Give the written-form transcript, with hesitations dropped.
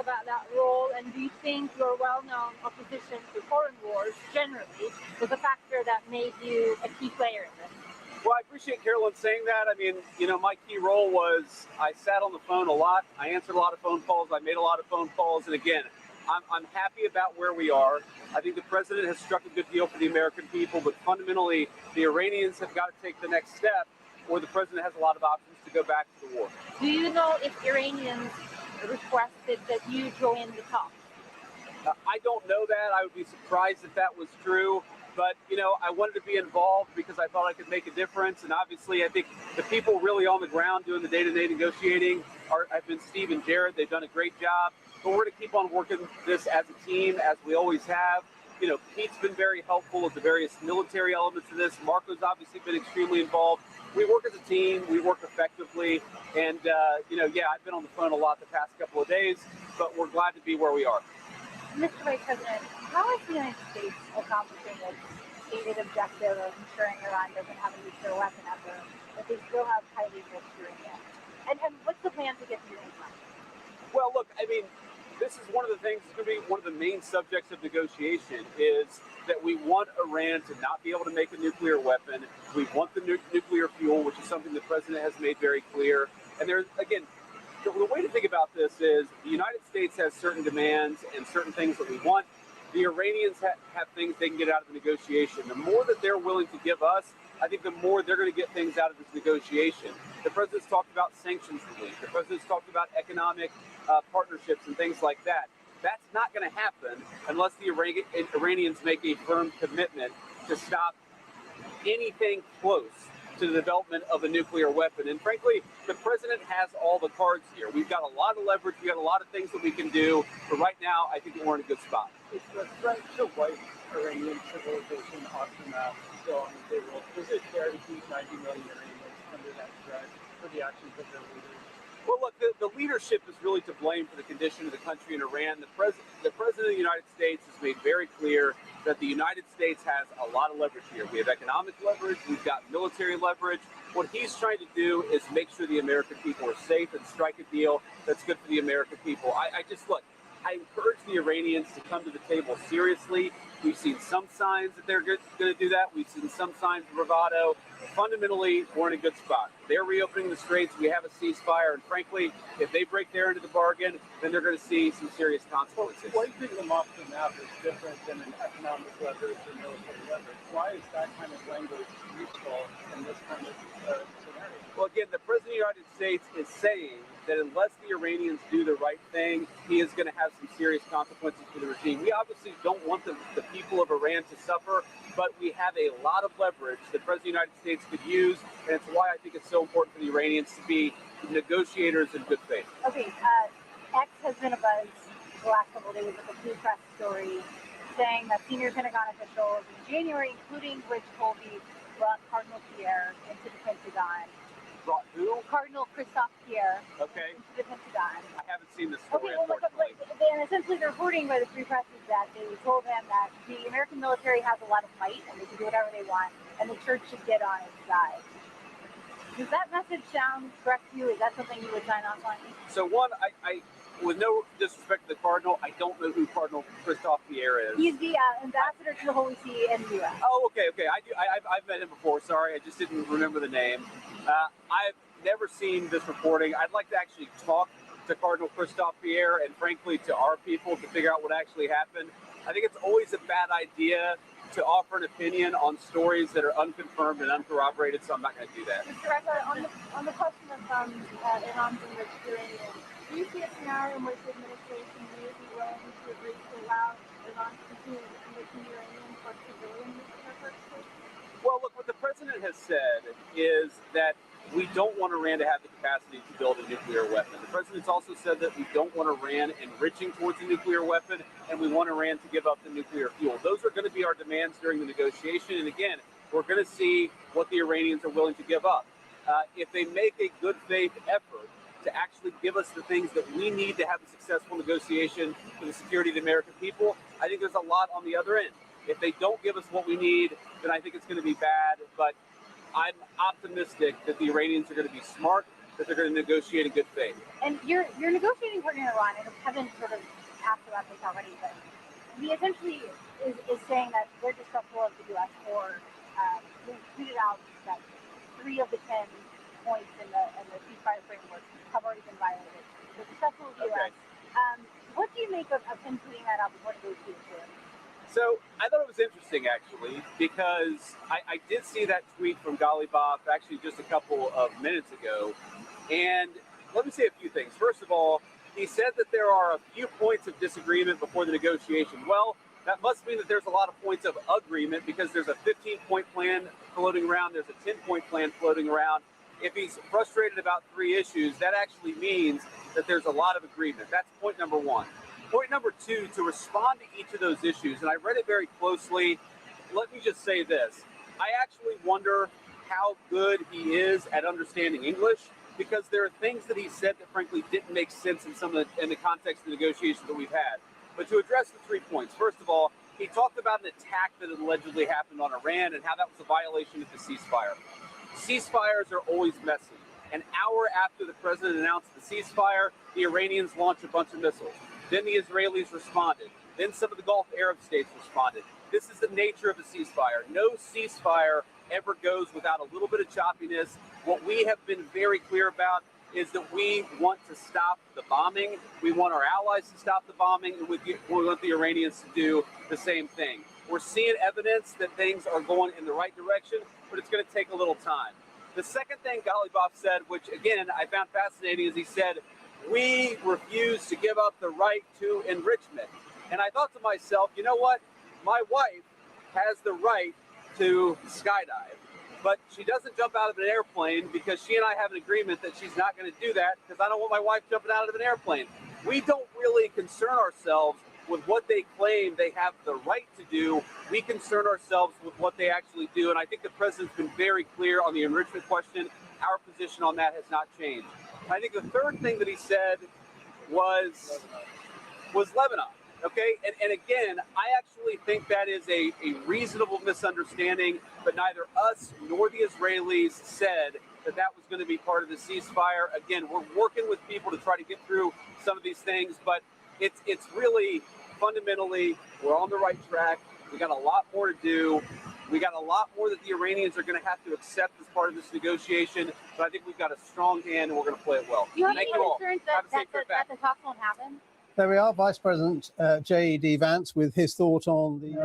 about that role? And do you think your well-known opposition to foreign wars generally was a factor that made you a key player in this? Well, I appreciate Carolyn saying that. I mean, my key role was I sat on the phone a lot. I answered a lot of phone calls. I made a lot of phone calls. And again, I'm happy about where we are. I think the president has struck a good deal for the American people, but fundamentally, the Iranians have got to take the next step, or the president has a lot of options to go back to the war. Do you know if Iranians requested that you join the talks? I don't know that. I would be surprised if that was true. But, I wanted to be involved because I thought I could make a difference. And obviously, I think the people really on the ground doing the day-to-day negotiating have been Steve and Jared. They've done a great job. But we're going to keep on working this as a team, as we always have. Pete's been very helpful with the various military elements of this. Marco's obviously been extremely involved. We work as a team. We work effectively. And, I've been on the phone a lot the past couple of days, but we're glad to be where we are. Mr. Vice President, how is the United States accomplishing its stated objective of ensuring Iran doesn't have a nuclear weapon ever, but they still have highly enriched uranium? And what's the plan to get the uranium? Well, look, I mean, this is one of the things that's going to be one of the main subjects of negotiation is that we want Iran to not be able to make a nuclear weapon. We want the nuclear fuel, which is something the president has made very clear. And there's, again, the way to think about this is the United States has certain demands and certain things that we want. The Iranians have things they can get out of the negotiation. The more that they're willing to give us, I think the more they're going to get things out of this negotiation. The president's talked about sanctions relief. The president's talked about economic partnerships and things like that. That's not going to happen unless the Iranians make a firm commitment to stop anything close to the development of a nuclear weapon. And frankly, the president has all the cards here. We've got a lot of leverage. We've got a lot of things that we can do. But right now, I think we're in a good spot. Is the threat to white Iranian civilization option still on the table? Is it fair to keep 90 million Iranians under that threat for the actions of their leaders? Well, look, the leadership is really to blame for the condition of the country in Iran. The president of the United States has made very clear that the United States has a lot of leverage here. We have economic leverage. We've got military leverage. What he's trying to do is make sure the American people are safe and strike a deal that's good for the American people. I encourage the Iranians to come to the table seriously. We've seen some signs that they're going to do that. We've seen some signs of bravado. Fundamentally, we're in a good spot. They're reopening the straits. We have a ceasefire. And frankly, if they break their end of the bargain, then they're going to see some serious consequences. Wiping them off the map is different than an economic leverage or military leverage. Why is that kind of language useful in this kind of scenario? Well, again, the President of the United States is saying that unless the Iranians do the right thing, he is going to have some serious consequences for the regime. We obviously don't want the people of Iran to suffer, but we have a lot of leverage the President of the United States could use, and it's why I think it's so important for the Iranians to be negotiators in good faith. Okay, X has been abuzz the last couple of days with a Free Press story saying that senior Pentagon officials in January, including Bridge Colby, brought Cardinal Pierre into the Pentagon. Brought who? Cardinal Pierre. Okay. Into the Pentagon. I haven't seen this story. Okay, well, and essentially the reporting by the Free Press is that they told him that the American military has a lot of might and they can do whatever they want, and the church should get on its side. Does that message sound correct to you? Is that something you would sign off on? So one, I with no disrespect to the Cardinal, I don't know who Cardinal Pierre is. He's the ambassador to the Holy See in the U.S. Oh, okay. I've met him before. Sorry, I just didn't remember the name. I've never seen this reporting. I'd like to actually talk to Cardinal Pierre and frankly to our people to figure out what actually happened. I think it's always a bad idea to offer an opinion on stories that are unconfirmed and uncorroborated, so I'm not going to do that. Mr. Rector, on the question of Iran's enriched uranium, do you see a scenario in which the administration may be willing to agree to allow Iran to continue enriching uranium for civilian nuclear purposes? Well, look, what the president has said is that we don't want Iran to have the capacity to build a nuclear weapon. The president's also said that we don't want Iran enriching towards a nuclear weapon, and we want Iran to give up the nuclear fuel. Those are going to be our demands during the negotiation. And again, we're going to see what the Iranians are willing to give up. If they make a good faith effort to actually give us the things that we need to have a successful negotiation for the security of the American people, I think there's a lot on the other end. If they don't give us what we need, then I think it's going to be bad. But I'm optimistic that the Iranians are going to be smart. that they're going to negotiate in good faith. And your negotiating partner in Iran, and Kevin sort of asked about this already, but he essentially is saying that they're distrustful of the U.S. for he tweeted out that 3 of the 10 points in the ceasefire framework have already been violated. So distrustful of the U.S. What do you make of him tweeting that out before negotiations? So I thought it was interesting, actually, because I did see that tweet from Galibaf actually just a couple of minutes ago. And let me say a few things. First of all, he said that there are a few points of disagreement before the negotiation. Well, that must mean that there's a lot of points of agreement because there's a 15-point plan floating around. There's a 10-point plan floating around. If he's frustrated about 3 issues, that actually means that there's a lot of agreement. That's point number 1. Point number 2, to respond to each of those issues, and I read it very closely. Let me just say this. I actually wonder how good he is at understanding English, because there are things that he said that frankly didn't make sense in the context of the negotiations that we've had. But to address the 3 points, first of all, he talked about an attack that had allegedly happened on Iran and how that was a violation of the ceasefire. Ceasefires are always messy. An hour after the president announced the ceasefire, the Iranians launched a bunch of missiles. Then the Israelis responded. Then some of the Gulf Arab states responded. This is the nature of a ceasefire. No ceasefire ever goes without a little bit of choppiness. What we have been very clear about is that we want to stop the bombing. We want our allies to stop the bombing, and we want the Iranians to do the same thing. We're seeing evidence that things are going in the right direction, but it's going to take a little time. The second thing Galibaf said, which again I found fascinating, is he said, we refuse to give up the right to enrichment. And I thought to myself, you know what? My wife has the right to skydive, but she doesn't jump out of an airplane because she and I have an agreement that she's not going to do that because I don't want my wife jumping out of an airplane. We don't really concern ourselves with what they claim they have the right to do. We concern ourselves with what they actually do. And I think the president's been very clear on the enrichment question. Our position on that has not changed. I think the third thing that he said was Lebanon. Okay, and again, I actually think that is a reasonable misunderstanding, but neither us nor the Israelis said that was going to be part of the ceasefire. Again, we're working with people to try to get through some of these things, but it's really fundamentally, we're on the right track. We got a lot more to do. We got a lot more that the Iranians are going to have to accept as part of this negotiation, but I think we've got a strong hand and we're going to play it well. Do you have Thank any you all. concerns Have a safe that trip back. the talks won't happen? There we are, Vice President J.D. Vance with his thought on the